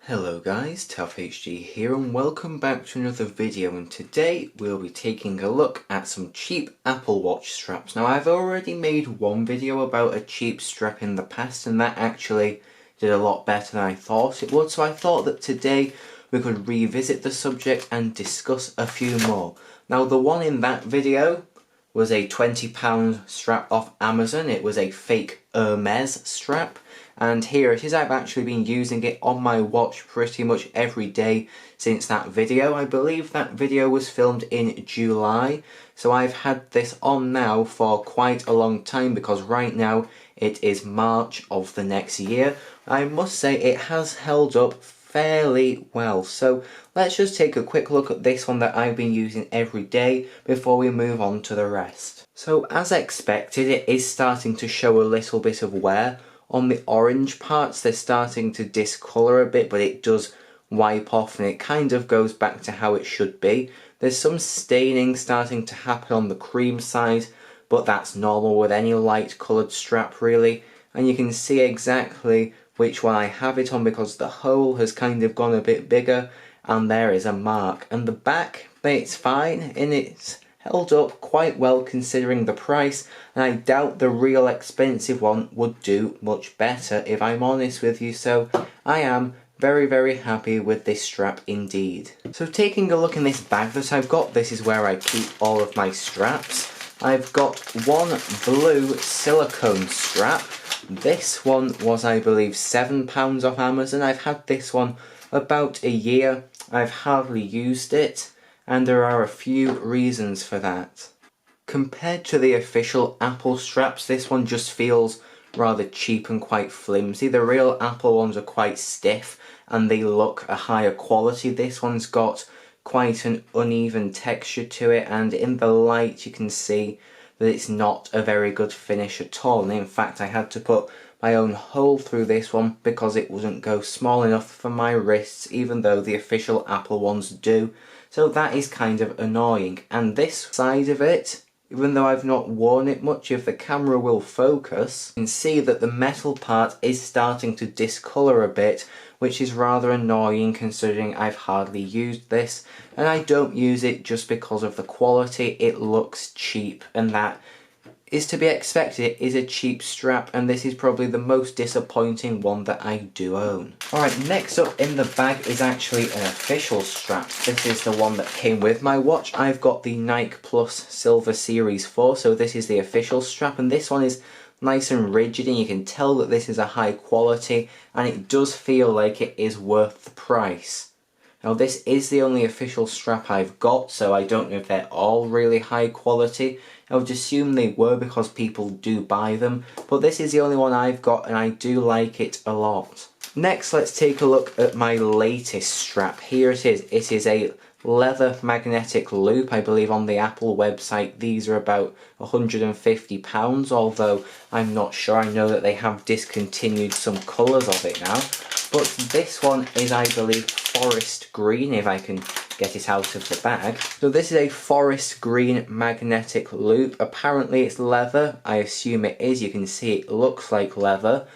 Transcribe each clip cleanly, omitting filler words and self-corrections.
Hello guys, ToughHD here and welcome back to another video, and today we'll be taking a look at some cheap Apple Watch straps. Now I've already made one video about a cheap strap in the past and that actually did a lot better than I thought it would, so I thought that today we could revisit the subject and discuss a few more. Now the one in that video was a £20 strap off Amazon. It was a fake Hermes strap. And here it is. I've actually been using it on my watch pretty much every day since that video. I believe that video was filmed in July. So I've had this on now for quite a long time because right now it is March of the next year. I must say it has held up fairly well. So let's just take a quick look at this one that I've been using every day before we move on to the rest. So as expected, it is starting to show a little bit of wear. On the orange parts they're starting to discolour a bit, but it does wipe off and it kind of goes back to how it should be. There's some staining starting to happen on the cream side, but that's normal with any light coloured strap really. And you can see exactly which one I have it on because the hole has kind of gone a bit bigger and there is a mark. And the back, it's fine and it's held up quite well considering the price, and I doubt the real expensive one would do much better if I'm honest with you, so I am very happy with this strap indeed. So taking a look in this bag that I've got, this is where I keep all of my straps. I've got one blue silicone strap. This one was, I believe, £7 off Amazon. I've had this one about a year. I've hardly used it, and there are a few reasons for that. Compared to the official Apple straps, this one just feels rather cheap and quite flimsy. The real Apple ones are quite stiff and they look a higher quality. This one's got quite an uneven texture to it, and in the light you can see that it's not a very good finish at all. And in fact I had to put my own hole through this one because it wouldn't go small enough for my wrists, even though the official Apple ones do. So that is kind of annoying. And this side of it, even though I've not worn it much, if the camera will focus, you can see that the metal part is starting to discolour a bit, which is rather annoying considering I've hardly used this, and I don't use it just because of the quality. It looks cheap, and that is to be expected. It is a cheap strap, and this is probably the most disappointing one that I do own. Alright, next up in the bag is actually an official strap. This is the one that came with my watch. I've got the Nike Plus Silver Series 4, so this is the official strap, and this one is nice and rigid, and you can tell that this is a high quality, and it does feel like it is worth the price. Now this is the only official strap I've got, so I don't know if they're all really high quality. I would assume they were because people do buy them, but this is the only one I've got and I do like it a lot. Next, let's take a look at my latest strap. Here it is. It is a leather magnetic loop. I believe on the Apple website these are about £150, although I'm not sure. I know that they have discontinued some colours of it now. But this one is, I believe, forest green, if I can get it out of the bag. So this is a forest green magnetic loop. Apparently it's leather. I assume it is. You can see it looks like leather.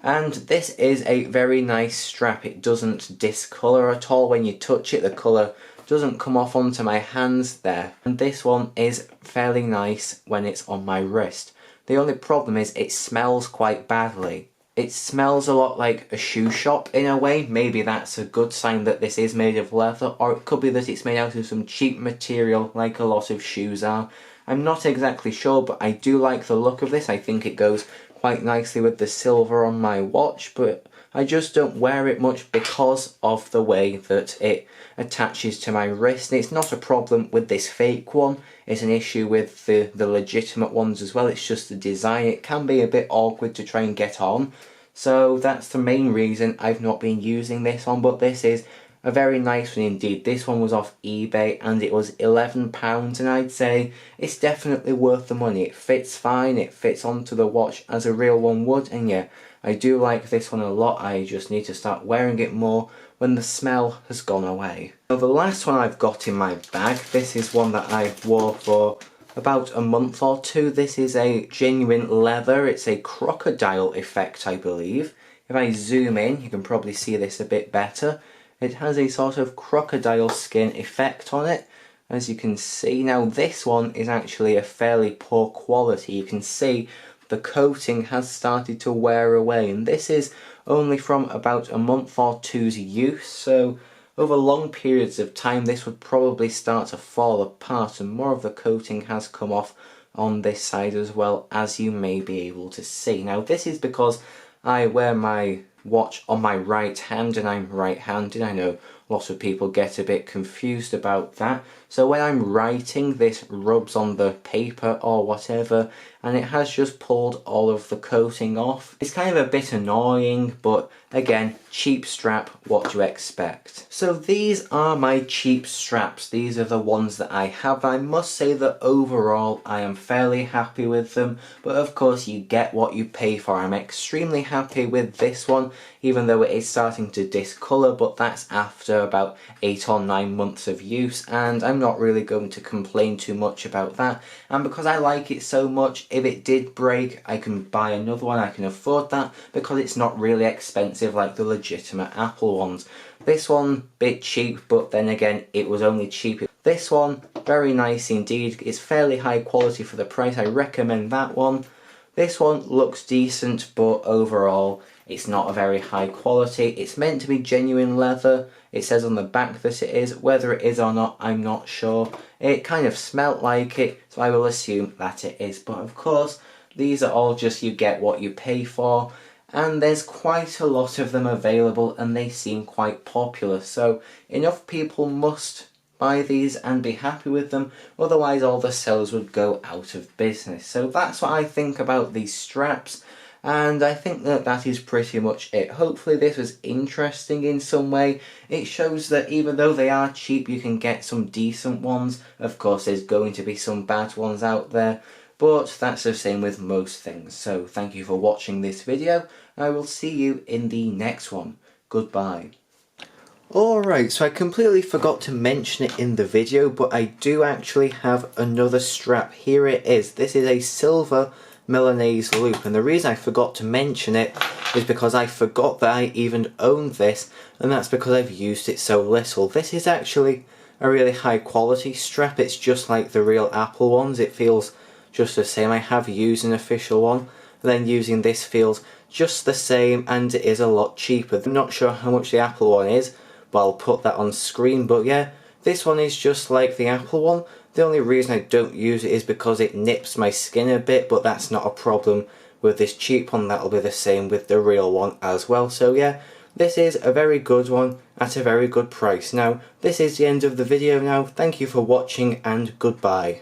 And this is a very nice strap. It doesn't discolour at all when you touch it. The colour doesn't come off onto my hands there. And this one is fairly nice when it's on my wrist. The only problem is it smells quite badly. It smells a lot like a shoe shop in a way. Maybe that's a good sign that this is made of leather, or it could be that it's made out of some cheap material like a lot of shoes are. I'm not exactly sure, but I do like the look of this. I think it goes quite nicely with the silver on my watch, but I just don't wear it much because of the way that it attaches to my wrist. And it's not a problem with this fake one, it's an issue with the legitimate ones as well. It's just the design. It can be a bit awkward to try and get on, so that's the main reason I've not been using this one. But this is a very nice one indeed. This one was off eBay and it was £11, and I'd say it's definitely worth the money. It fits fine, it fits onto the watch as a real one would, and yeah, I do like this one a lot. I just need to start wearing it more when the smell has gone away. Now the last one I've got in my bag, this is one that I wore for about a month or two. This is a genuine leather. It's a crocodile effect, I believe. if I zoom in, you can probably see this a bit better. It has a sort of crocodile skin effect on it, as you can see. Now this one is actually a fairly poor quality. You can see the coating has started to wear away, and this is only from about a month or two's use, so over long periods of time this would probably start to fall apart, and more of the coating has come off on this side as well, as you may be able to see. Now this is because I wear my watch on my right hand and I'm right-handed. I know lots of people get a bit confused about that. So when I'm writing, this rubs on the paper or whatever, and it has just pulled all of the coating off. It's kind of a bit annoying, but again, cheap strap, what do you expect? So these are my cheap straps. These are the ones that I have. I must say that overall I am fairly happy with them, but of course you get what you pay for. I'm extremely happy with this one, even though it is starting to discolour, but that's after about 8 or 9 months of use, and I'm not really going to complain too much about that. And because I like it so much, if it did break, I can buy another one. I can afford that because it's not really expensive like the legitimate Apple ones. This one, bit cheap, but then again, it was only cheap. This one, very nice indeed. It's fairly high quality for the price. I recommend that one. This one looks decent, but overall, it's not a very high quality. It's meant to be genuine leather. It says on the back that it is. Whether it is or not, I'm not sure. It kind of smelt like it, so I will assume that it is. But of course, these are all just you get what you pay for. And there's quite a lot of them available, and they seem quite popular. So enough people must buy these and be happy with them, otherwise all the sellers would go out of business. So that's what I think about these straps, and I think that that is pretty much it. Hopefully this was interesting in some way. It shows that even though they are cheap, you can get some decent ones. Of course there's going to be some bad ones out there, but that's the same with most things. So thank you for watching this video. I will see you in the next one. Goodbye. Alright, so I completely forgot to mention it in the video, but I do actually have another strap. Here it is. This is a silver Milanese loop, and the reason I forgot to mention it is because I forgot that I even owned this, and that's because I've used it so little. This is actually a really high quality strap. It's just like the real Apple ones. It feels just the same. I have used an official one, and then using this feels just the same, and it is a lot cheaper. I'm not sure how much the Apple one is, but I'll put that on screen. But yeah, this one is just like the Apple one. The only reason I don't use it is because it nips my skin a bit, but that's not a problem with this cheap one. That'll be the same with the real one as well. So yeah, this is a very good one at a very good price. Now, this is the end of the video now. Thank you for watching and goodbye.